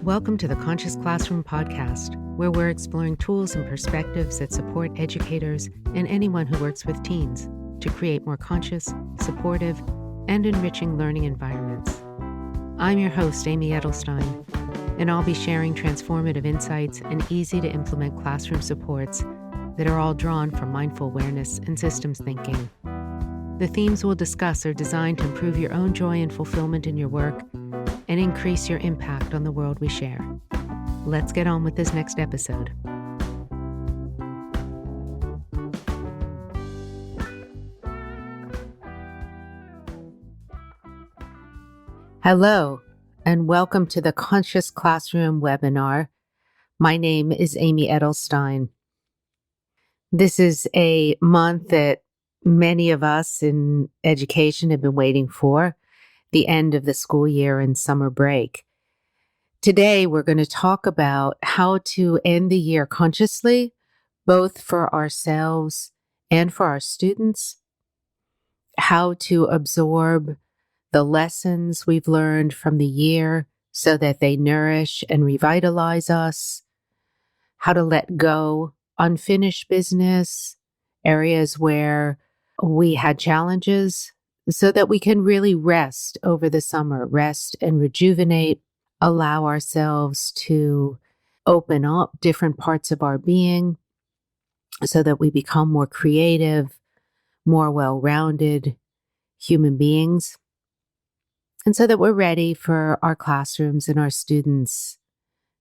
Welcome to the Conscious Classroom podcast, where we're exploring tools and perspectives that support educators and anyone who works with teens to create more conscious, supportive, and enriching learning environments. I'm your host, Amy Edelstein, and I'll be sharing transformative insights and easy-to-implement classroom supports that are all drawn from mindful awareness and systems thinking. The themes we'll discuss are designed to improve your own joy and fulfillment in your work and increase your impact on the world we share. Let's get on with this next episode. Hello, and welcome to the Conscious Classroom webinar. My name is Amy Edelstein. This is a month that many of us in education have been waiting for, the end of the school year and summer break. Today, we're going to talk about how to end the year consciously, both for ourselves and for our students, how to absorb the lessons we've learned from the year so that they nourish and revitalize us, how to let go unfinished business, areas where we had challenges, so that we can really rest over the summer, rest and rejuvenate, allow ourselves to open up different parts of our being so that we become more creative, more well-rounded human beings, and so that we're ready for our classrooms and our students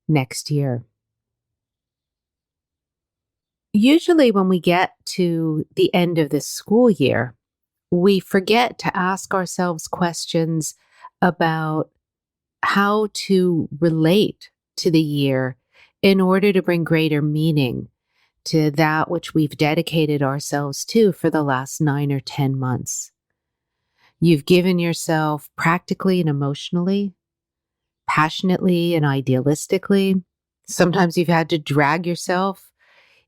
next year. Usually when we get to the end of this school year, we forget to ask ourselves questions about how to relate to the year in order to bring greater meaning to that which we've dedicated ourselves to for the last 9 or 10 months. You've given yourself practically and emotionally, passionately and idealistically. Sometimes you've had to drag yourself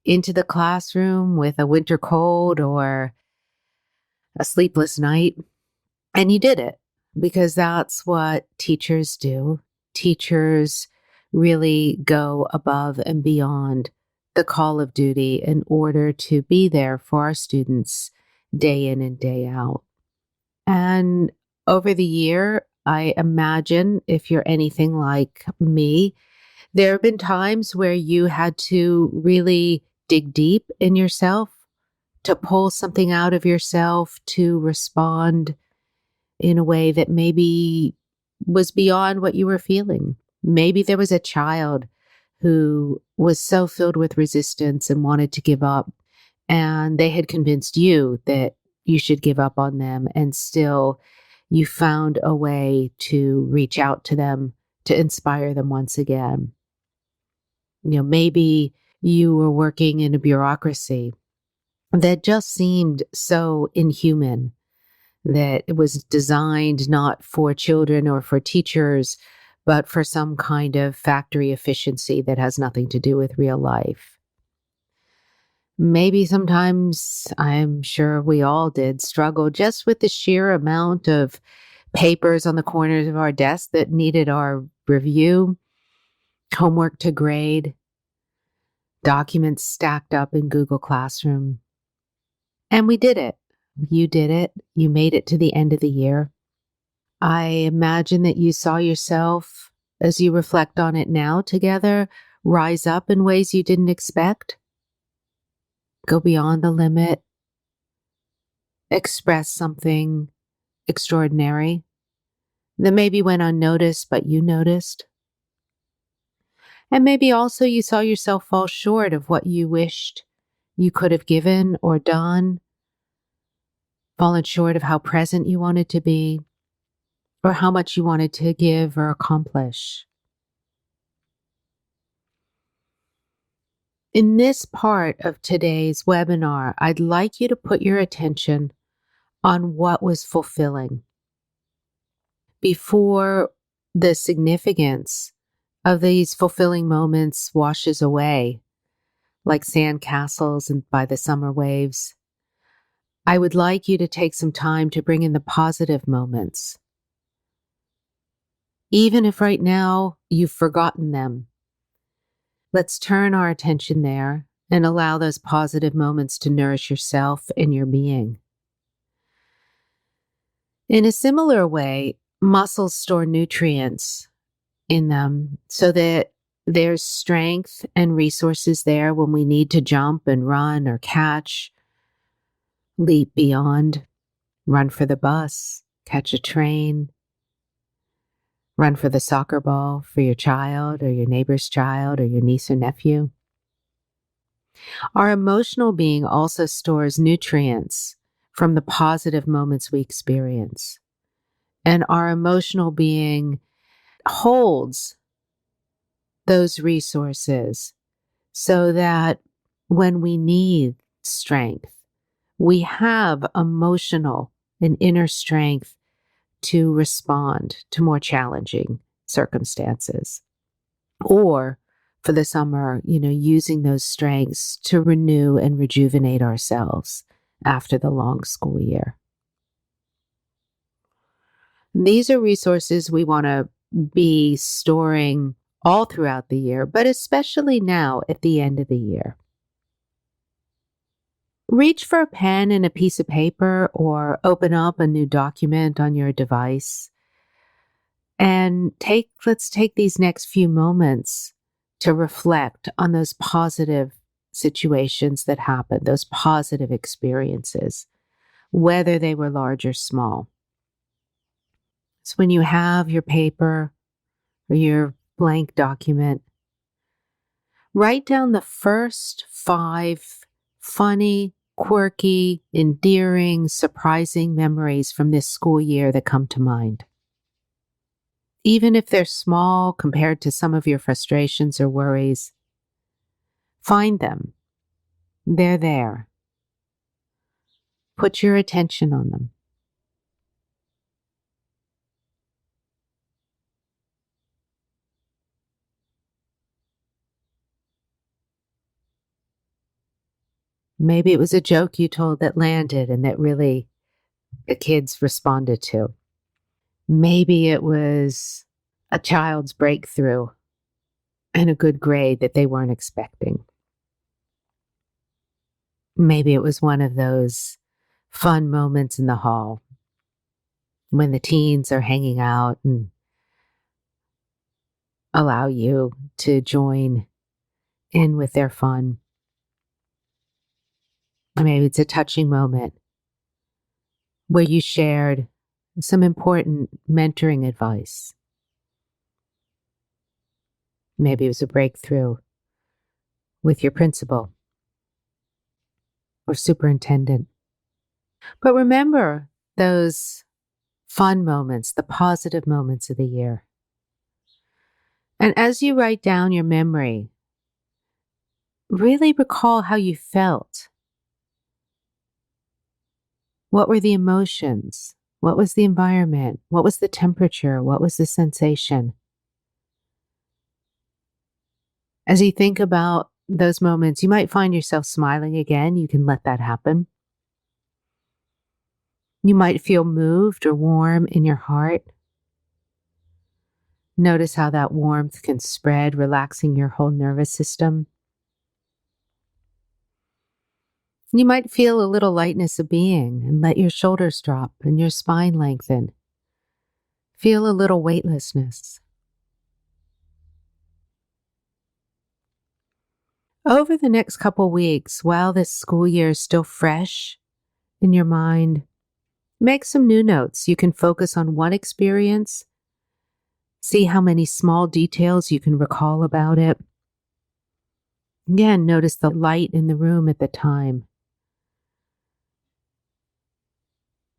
into the classroom with a winter cold or a sleepless night, and you did it because that's what teachers do. Teachers really go above and beyond the call of duty in order to be there for our students day in and day out. And over the year, I imagine if you're anything like me, there have been times where you had to really dig deep in yourself, to pull something out of yourself, to respond in a way that maybe was beyond what you were feeling. Maybe there was a child who was so filled with resistance and wanted to give up, and they had convinced you that you should give up on them, and still you found a way to reach out to them, to inspire them once again. Maybe you were working in a bureaucracy that just seemed so inhuman, that it was designed not for children or for teachers, but for some kind of factory efficiency that has nothing to do with real life. Maybe sometimes, I'm sure we all did, struggle just with the sheer amount of papers on the corners of our desks that needed our review, homework to grade, documents stacked up in Google Classroom. And we did it. You did it. You made it to the end of the year. I imagine that you saw yourself, as you reflect on it now together, rise up in ways you didn't expect. Go beyond the limit. Express something extraordinary that maybe went unnoticed, but you noticed. And maybe also you saw yourself fall short of what you wished you could have given or done, fallen short of how present you wanted to be, or how much you wanted to give or accomplish. In this part of today's webinar, I'd like you to put your attention on what was fulfilling before the significance of these fulfilling moments washes away, like sand castles and by the summer waves. I would like you to take some time to bring in the positive moments. Even if right now you've forgotten them, let's turn our attention there and allow those positive moments to nourish yourself and your being. In a similar way, muscles store nutrients in them so that there's strength and resources there when we need to jump and run or catch, leap beyond, run for the bus, catch a train, run for the soccer ball for your child or your neighbor's child or your niece or nephew. Our emotional being also stores nutrients from the positive moments we experience. And our emotional being holds those resources so that when we need strength, we have emotional and inner strength to respond to more challenging circumstances. Or for the summer, using those strengths to renew and rejuvenate ourselves after the long school year. These are resources we want to be storing all throughout the year, but especially now at the end of the year. Reach for a pen and a piece of paper or open up a new document on your device. And let's take these next few moments to reflect on those positive situations that happened, those positive experiences, whether they were large or small. So when you have your paper or your blank document, write down the first 5 funny, quirky, endearing, surprising memories from this school year that come to mind. Even if they're small compared to some of your frustrations or worries, find them. They're there. Put your attention on them. Maybe it was a joke you told that landed and that really the kids responded to. Maybe it was a child's breakthrough and a good grade that they weren't expecting. Maybe it was one of those fun moments in the hall when the teens are hanging out and allow you to join in with their fun. Or maybe it's a touching moment where you shared some important mentoring advice. Maybe it was a breakthrough with your principal or superintendent. But remember those fun moments, the positive moments of the year. And as you write down your memory, really recall how you felt. What were the emotions? What was the environment? What was the temperature? What was the sensation? As you think about those moments, you might find yourself smiling again. You can let that happen. You might feel moved or warm in your heart. Notice how that warmth can spread, relaxing your whole nervous system. You might feel a little lightness of being and let your shoulders drop and your spine lengthen. Feel a little weightlessness. Over the next couple weeks, while this school year is still fresh in your mind, make some new notes. You can focus on one experience. See how many small details you can recall about it. Again, notice the light in the room at the time.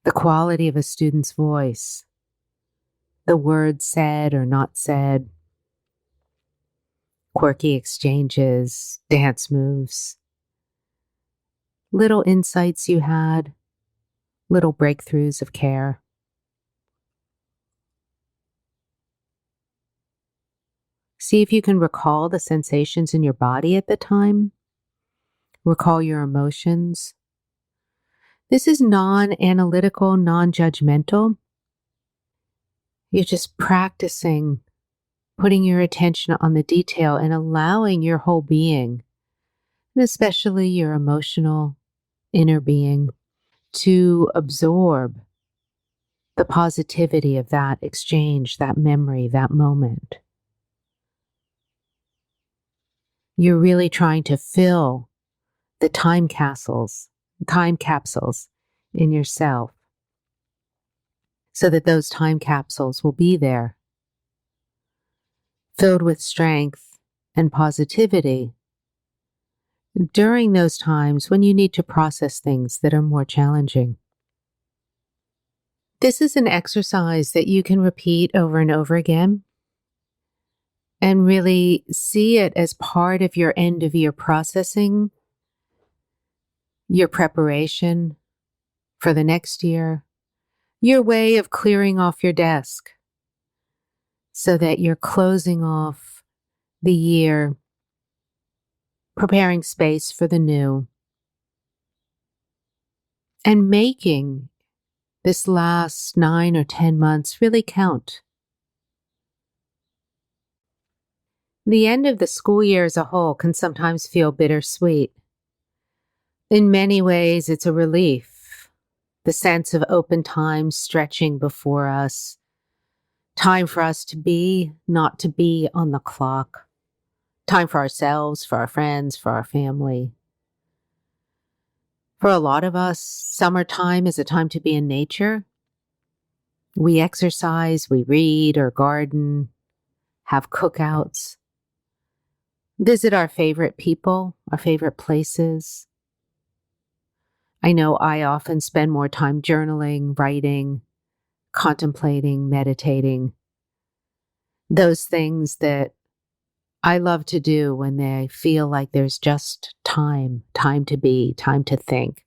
The quality of a student's voice. The words said or not said. Quirky exchanges, dance moves. Little insights you had. Little breakthroughs of care. See if you can recall the sensations in your body at the time. Recall your emotions. This is non-analytical, non-judgmental. You're just practicing putting your attention on the detail and allowing your whole being, and especially your emotional inner being, to absorb the positivity of that exchange, that memory, that moment. You're really trying to fill the time capsules in yourself so that those time capsules will be there, filled with strength and positivity during those times when you need to process things that are more challenging. This is an exercise that you can repeat over and over again and really see it as part of your end of year processing, your preparation for the next year, your way of clearing off your desk so that you're closing off the year, preparing space for the new, and making this last 9 or 10 months really count. The end of the school year as a whole can sometimes feel bittersweet. In many ways, it's a relief. The sense of open time stretching before us, time for us to be, not to be on the clock, time for ourselves, for our friends, for our family. For a lot of us, summertime is a time to be in nature. We exercise, we read or garden, have cookouts, visit our favorite people, our favorite places. I know I often spend more time journaling, writing, contemplating, meditating. Those things that I love to do when they feel like there's just time to be, time to think,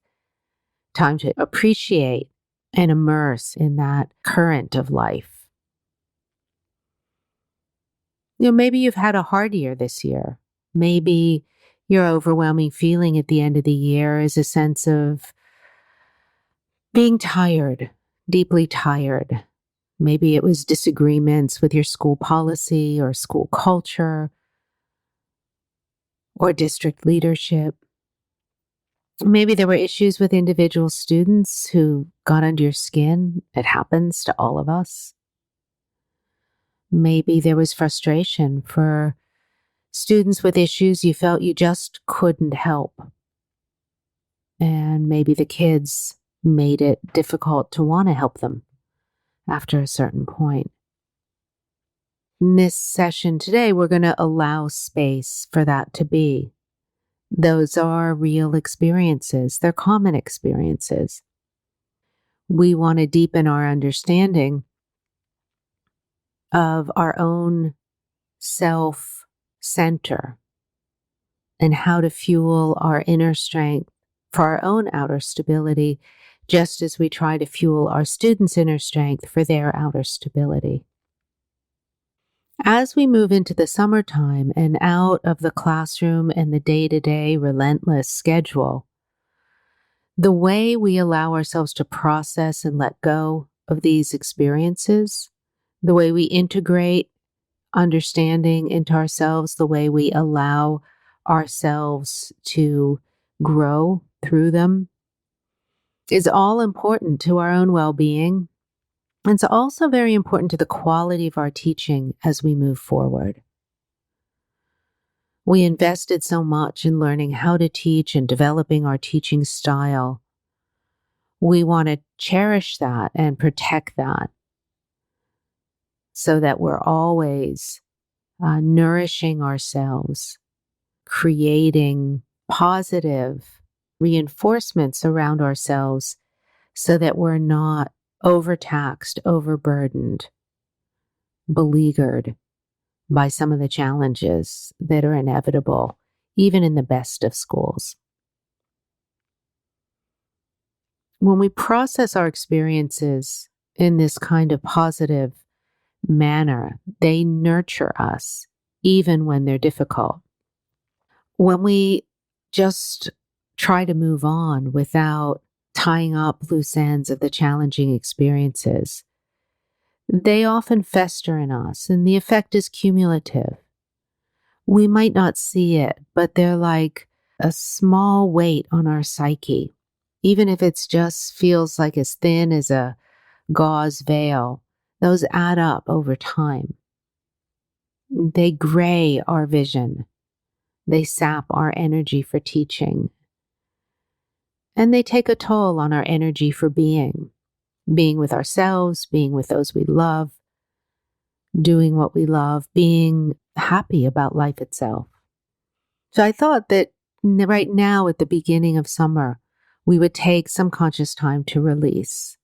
time to appreciate and immerse in that current of life. Maybe you've had a hard year this year. Maybe your overwhelming feeling at the end of the year is a sense of being tired, deeply tired. Maybe it was disagreements with your school policy or school culture or district leadership. Maybe there were issues with individual students who got under your skin. It happens to all of us. Maybe there was frustration for students with issues you felt you just couldn't help. And maybe the kids made it difficult to want to help them after a certain point. In this session today, we're going to allow space for that to be. Those are real experiences. They're common experiences. We want to deepen our understanding of our own self-center and how to fuel our inner strength for our own outer stability, just as we try to fuel our students' inner strength for their outer stability. As we move into the summertime and out of the classroom and the day-to-day relentless schedule, the way we allow ourselves to process and let go of these experiences, the way we integrate understanding into ourselves, the way we allow ourselves to grow through them, is all important to our own well-being. It's also very important to the quality of our teaching as we move forward. We invested so much in learning how to teach and developing our teaching style. We want to cherish that and protect that so that we're always nourishing ourselves, creating positive reinforcements around ourselves so that we're not overtaxed, overburdened, beleaguered by some of the challenges that are inevitable, even in the best of schools. When we process our experiences in this kind of positive manner, they nurture us, even when they're difficult. When we just try to move on without tying up loose ends of the challenging experiences, They often fester in us, and the effect is cumulative. We might not see it, but they're like a small weight on our psyche. Even if it just feels like as thin as a gauze veil, those add up over time. They gray our vision. They sap our energy for teaching. And they take a toll on our energy for being with ourselves, being with those we love, doing what we love, being happy about life itself. So I thought that right now at the beginning of summer, we would take some conscious time to release.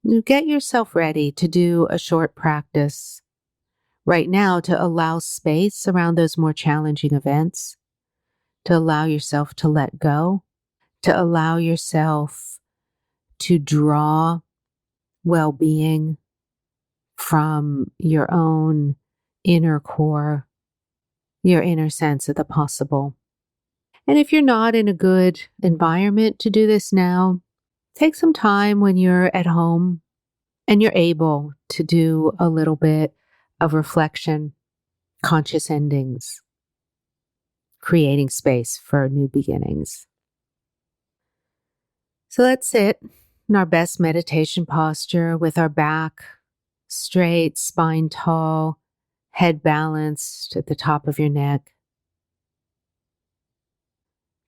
You get yourself ready to do a short practice right now to allow space around those more challenging events, to allow yourself to let go, to allow yourself to draw well-being from your own inner core, your inner sense of the possible. And if you're not in a good environment to do this now, take some time when you're at home and you're able to do a little bit of reflection, conscious endings, creating space for new beginnings. So let's sit in our best meditation posture with our back straight, spine tall, head balanced at the top of your neck.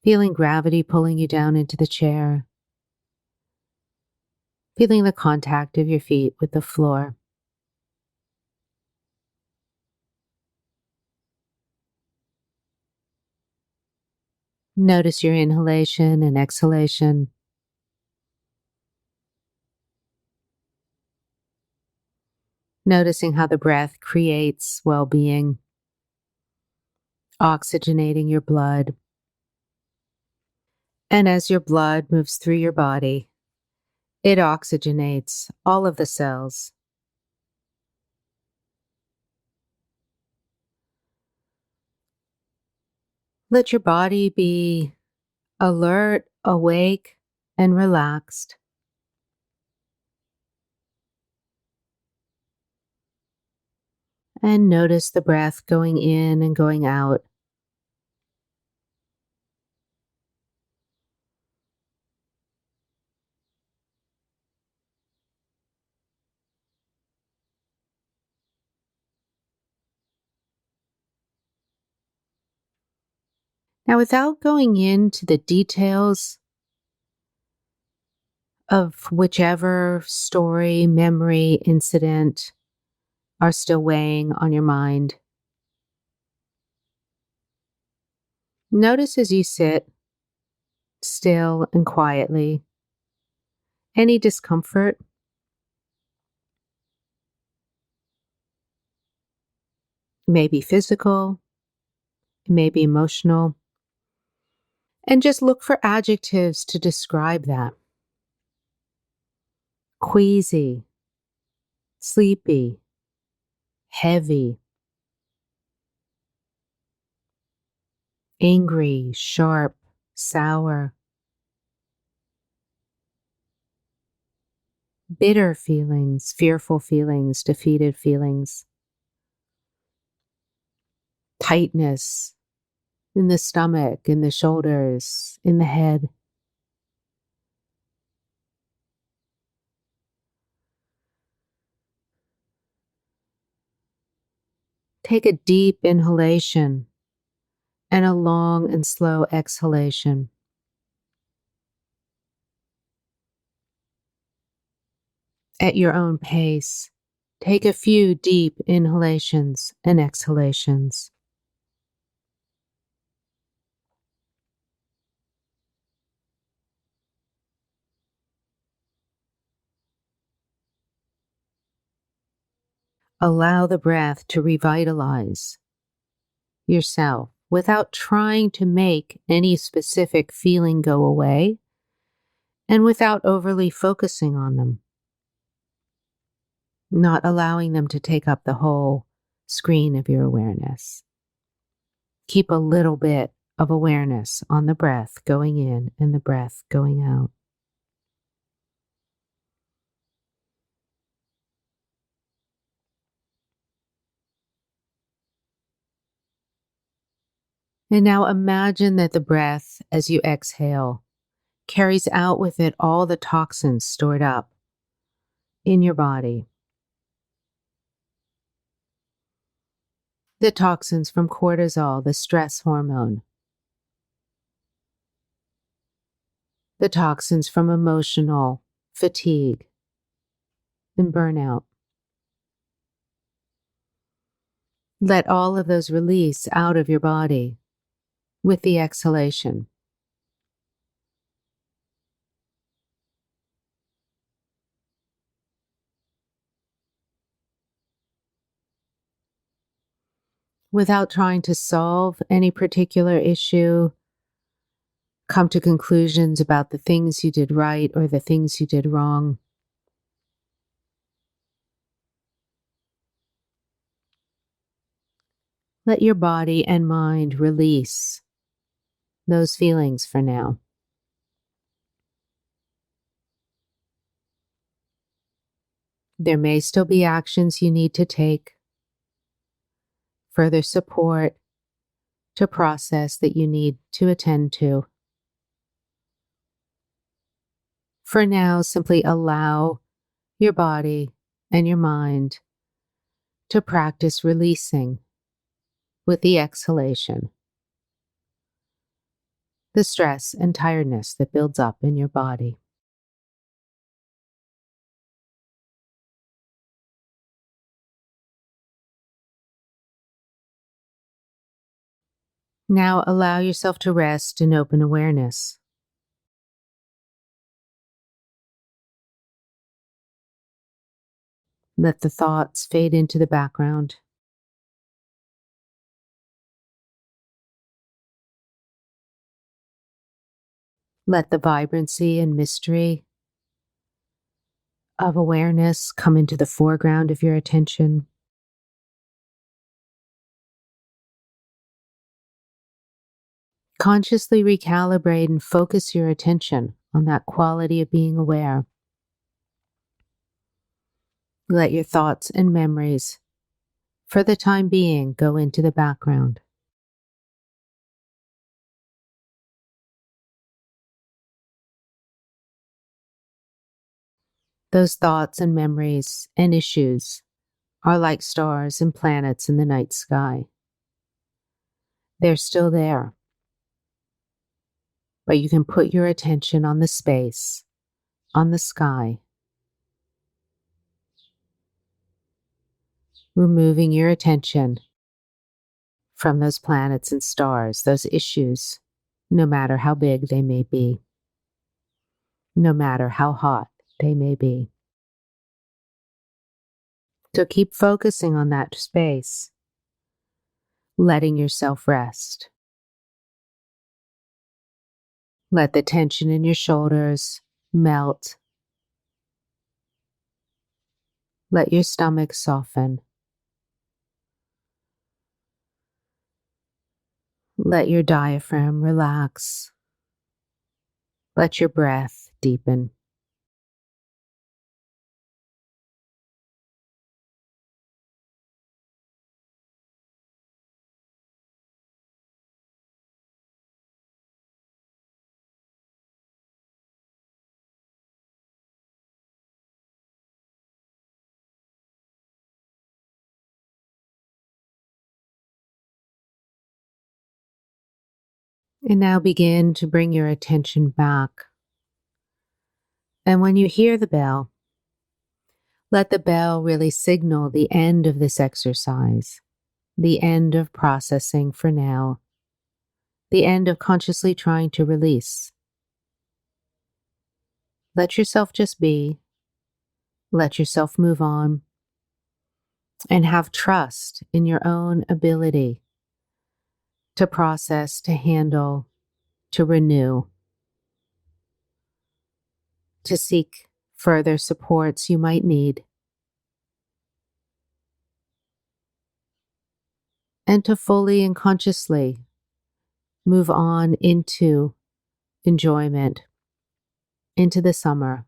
Feeling gravity pulling you down into the chair. Feeling the contact of your feet with the floor. Notice your inhalation and exhalation. Noticing how the breath creates well-being, oxygenating your blood. And as your blood moves through your body, it oxygenates all of the cells. Let your body be alert, awake, and relaxed. And notice the breath going in and going out. Now, without going into the details of whichever story, memory, incident are still weighing on your mind, notice as you sit still and quietly any discomfort, maybe physical, maybe emotional, and just look for adjectives to describe that. Queasy, sleepy, heavy, angry, sharp, sour, bitter feelings, fearful feelings, defeated feelings, tightness in the stomach, in the shoulders, in the head. Take a deep inhalation and a long and slow exhalation. At your own pace, take a few deep inhalations and exhalations. Allow the breath to revitalize yourself without trying to make any specific feeling go away and without overly focusing on them, not allowing them to take up the whole screen of your awareness. Keep a little bit of awareness on the breath going in and the breath going out. And now imagine that the breath, as you exhale, carries out with it all the toxins stored up in your body. The toxins from cortisol, the stress hormone. The toxins from emotional fatigue and burnout. Let all of those release out of your body with the exhalation. Without trying to solve any particular issue, come to conclusions about the things you did right or the things you did wrong. Let your body and mind release those feelings for now. There may still be actions you need to take, further support to process that you need to attend to. For now, simply allow your body and your mind to practice releasing with the exhalation the stress and tiredness that builds up in your body. Now allow yourself to rest in open awareness. Let the thoughts fade into the background. Let the vibrancy and mystery of awareness come into the foreground of your attention. Consciously recalibrate and focus your attention on that quality of being aware. Let your thoughts and memories, for the time being, go into the background. Those thoughts and memories and issues are like stars and planets in the night sky. They're still there, but you can put your attention on the space, on the sky, removing your attention from those planets and stars, those issues, no matter how big they may be, no matter how hot they may be. So keep focusing on that space, letting yourself rest. Let the tension in your shoulders melt. Let your stomach soften. Let your diaphragm relax. Let your breath deepen. And now begin to bring your attention back. And when you hear the bell, let the bell really signal the end of this exercise, the end of processing for now, the end of consciously trying to release. Let yourself just be. Let yourself move on. And have trust in your own ability to process, to handle, to renew, to seek further supports you might need, and to fully and consciously move on into enjoyment, into the summer,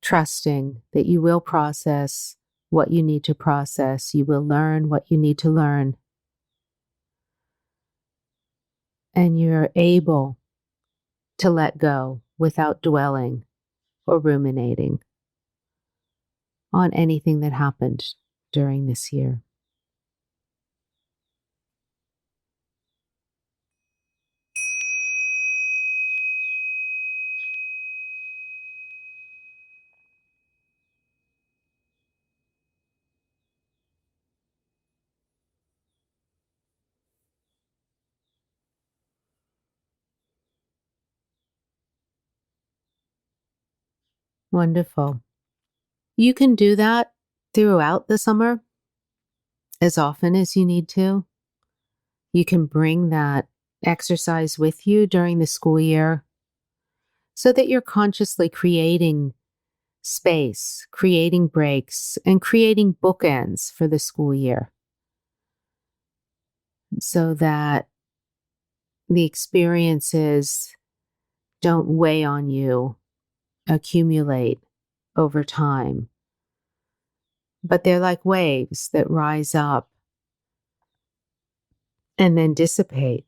trusting that you will process what you need to process, you will learn what you need to learn, and you're able to let go without dwelling or ruminating on anything that happened during this year. Wonderful. You can do that throughout the summer as often as you need to. You can bring that exercise with you during the school year so that you're consciously creating space, creating breaks, and creating bookends for the school year so that the experiences don't weigh on you, accumulate over time, but they're like waves that rise up and then dissipate.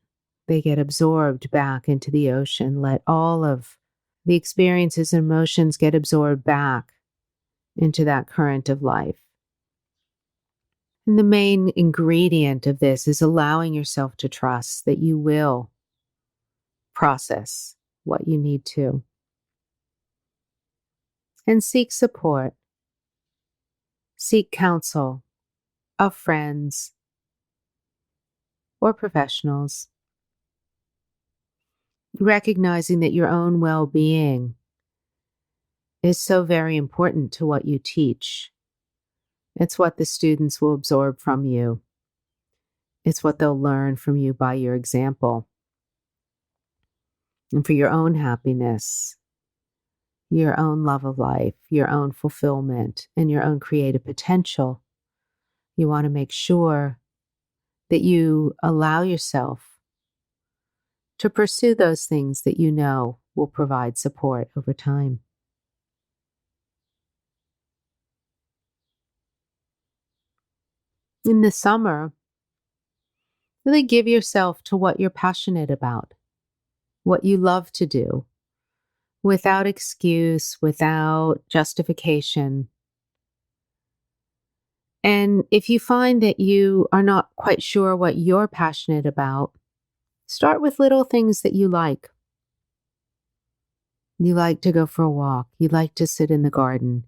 They get absorbed back into the ocean. Let all of the experiences and emotions get absorbed back into that current of life. And the main ingredient of this is allowing yourself to trust that you will process what you need to and seek support, seek counsel of friends or professionals, recognizing that your own well-being is so very important to what you teach. It's what the students will absorb from you. It's what they'll learn from you by your example. And for your own happiness, your own love of life, your own fulfillment, and your own creative potential, you want to make sure that you allow yourself to pursue those things that you know will provide support over time. In the summer, really give yourself to what you're passionate about, what you love to do, without excuse, without justification. And if you find that you are not quite sure what you're passionate about, start with little things that you like. You like to go for a walk. You like to sit in the garden.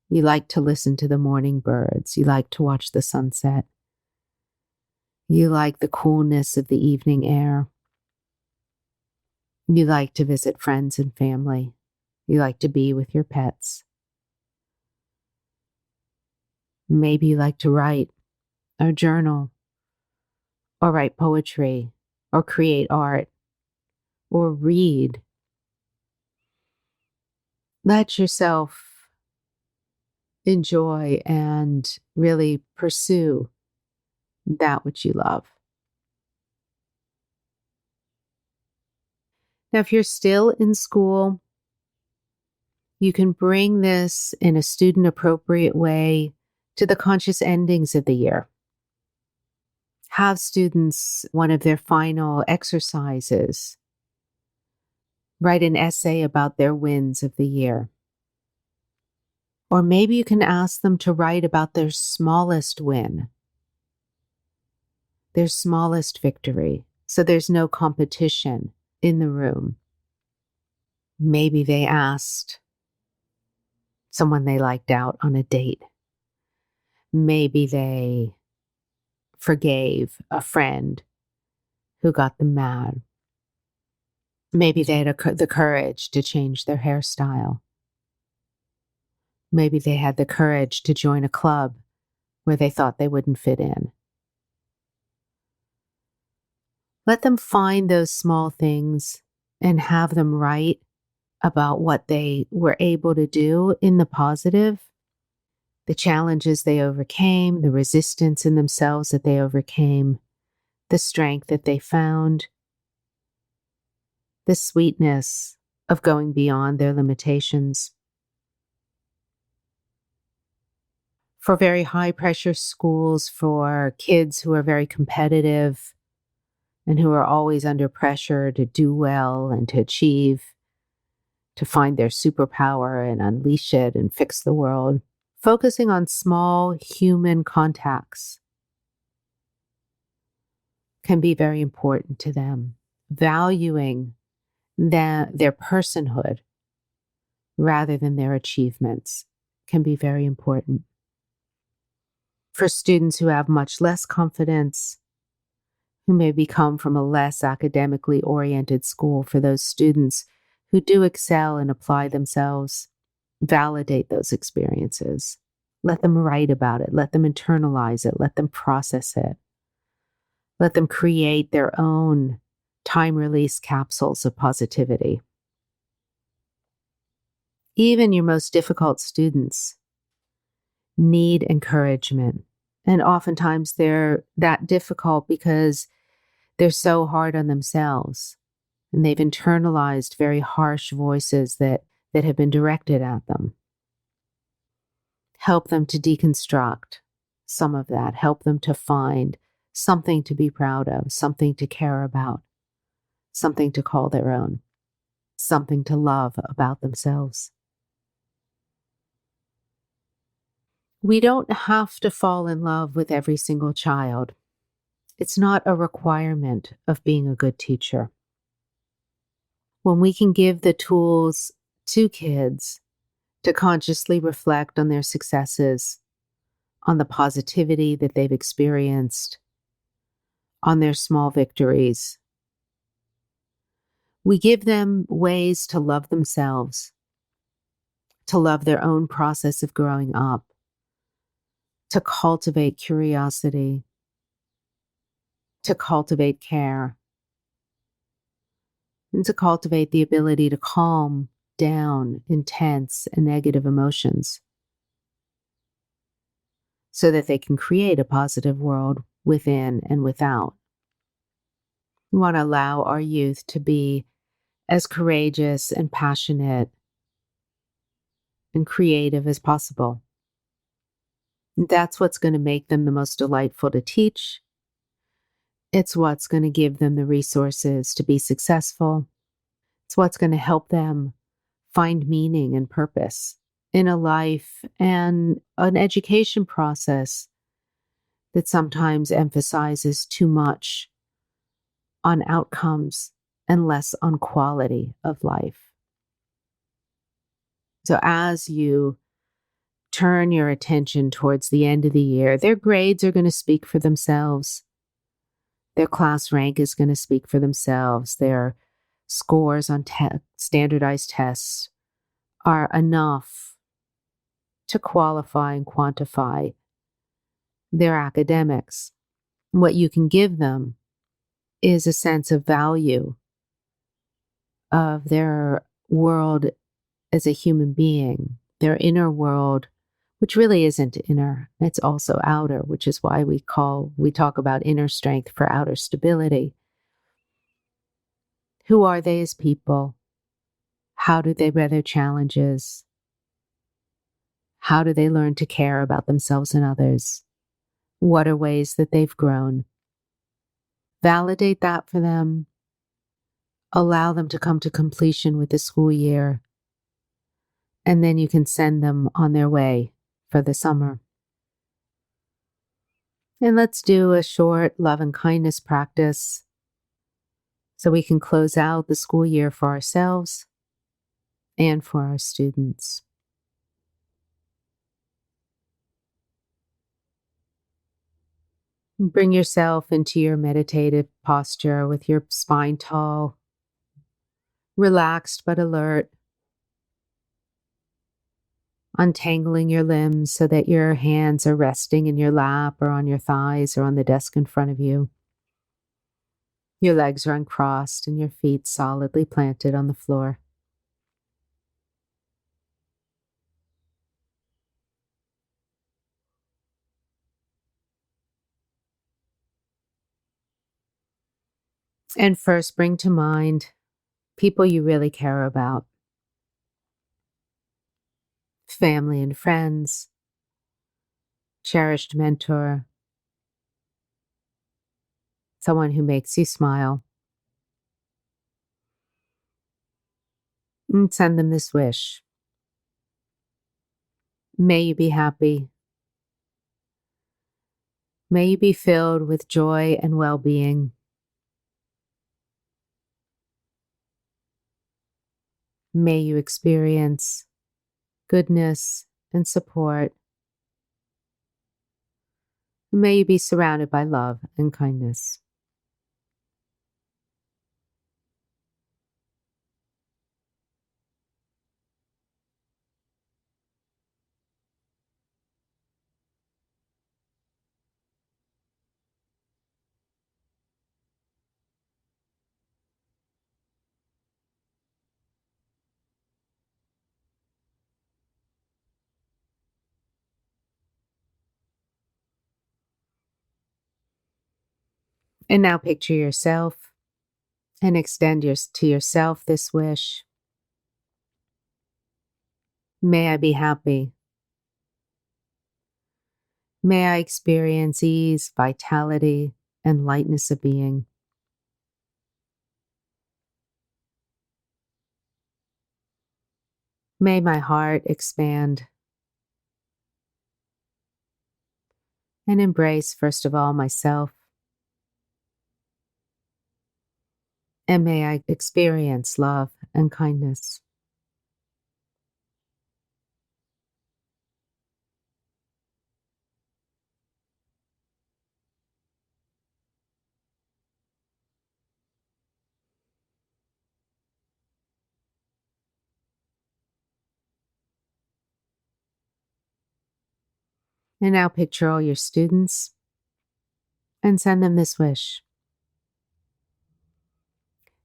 You like to listen to the morning birds. You like to watch the sunset. You like the coolness of the evening air. You like to visit friends and family. You like to be with your pets. Maybe you like to write or journal or write poetry or create art or read. Let yourself enjoy and really pursue that which you love. Now, if you're still in school, you can bring this in a student appropriate way to the conscious endings of the year. Have students, one of their final exercises, write an essay about their wins of the year. Or maybe you can ask them to write about their smallest win, their smallest victory, so there's no competition in the room. Maybe they asked someone they liked out on a date. Maybe they forgave a friend who got them mad. Maybe they had the courage to change their hairstyle. Maybe they had the courage to join a club where they thought they wouldn't fit in. Let them find those small things and have them write about what they were able to do in the positive, the challenges they overcame, the resistance in themselves that they overcame, the strength that they found, the sweetness of going beyond their limitations. For very high pressure schools, for kids who are very competitive, and who are always under pressure to do well and to achieve, to find their superpower and unleash it and fix the world. Focusing on small human contacts can be very important to them. Valuing their personhood rather than their achievements can be very important. For students who have much less confidence, who maybe come from a less academically oriented school, for those students who do excel and apply themselves, validate those experiences. Let them write about it. Let them internalize it. Let them process it. Let them create their own time-release capsules of positivity. Even your most difficult students need encouragement. And oftentimes they're that difficult because they're so hard on themselves. And they've internalized very harsh voices that have been directed at them. Help them to deconstruct some of that. Help them to find something to be proud of, something to care about, something to call their own, something to love about themselves. We don't have to fall in love with every single child. It's not a requirement of being a good teacher. When we can give the tools to kids to consciously reflect on their successes, on the positivity that they've experienced, on their small victories, we give them ways to love themselves, to love their own process of growing up, to cultivate curiosity, to cultivate care, and to cultivate the ability to calm down intense and negative emotions so that they can create a positive world within and without. We want to allow our youth to be as courageous and passionate and creative as possible. That's what's going to make them the most delightful to teach. It's what's going to give them the resources to be successful. It's what's going to help them find meaning and purpose in a life and an education process that sometimes emphasizes too much on outcomes and less on quality of life. So as you turn your attention towards the end of the year, their grades are going to speak for themselves. Their class rank is going to speak for themselves. Their scores on standardized tests are enough to qualify and quantify their academics. What you can give them is a sense of value of their world as a human being, their inner world, which really isn't inner, it's also outer, which is why we talk about inner strength for outer stability. Who are they as people? How do they weather challenges? How do they learn to care about themselves and others? What are ways that they've grown? Validate that for them. Allow them to come to completion with the school year. And then you can send them on their way for the summer. And let's do a short love and kindness practice so we can close out the school year for ourselves and for our students. Bring yourself into your meditative posture with your spine tall, relaxed but alert, untangling your limbs so that your hands are resting in your lap or on your thighs or on the desk in front of you. Your legs are uncrossed and your feet solidly planted on the floor. And first, bring to mind people you really care about, family and friends, cherished mentor, someone who makes you smile, and send them this wish. May you be happy. May you be filled with joy and well-being. May you experience goodness and support. May you be surrounded by love and kindness. And now picture yourself and extend to yourself this wish. May I be happy. May I experience ease, vitality, and lightness of being. May my heart expand and embrace, first of all, myself. And may I experience love and kindness. And now picture all your students and send them this wish.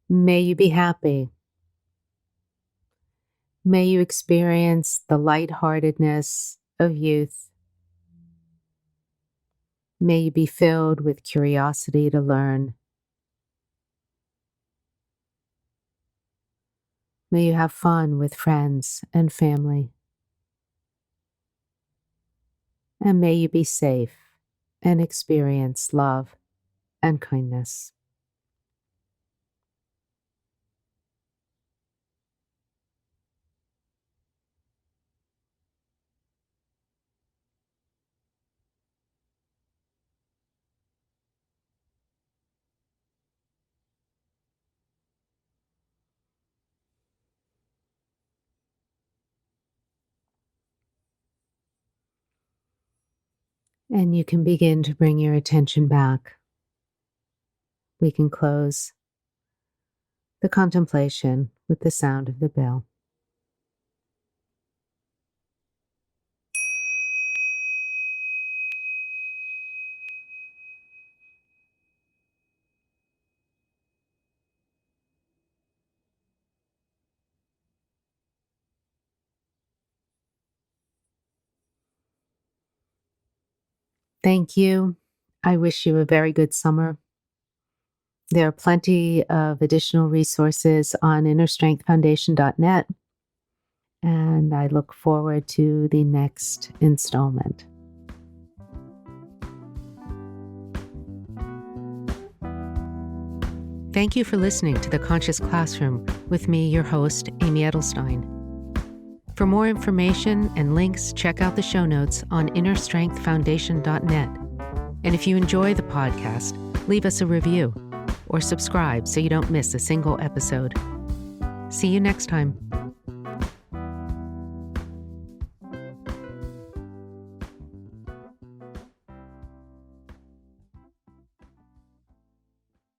May you be happy. May you experience the lightheartedness of youth. May you be filled with curiosity to learn. May you have fun with friends and family. And may you be safe and experience love and kindness. And you can begin to bring your attention back. We can close the contemplation with the sound of the bell. Thank you. I wish you a very good summer. There are plenty of additional resources on innerstrengthfoundation.net, and I look forward to the next installment. Thank you for listening to The Conscious Classroom with me, your host, Amy Edelstein. For more information and links, check out the show notes on innerstrengthfoundation.net. And if you enjoy the podcast, leave us a review or subscribe so you don't miss a single episode. See you next time.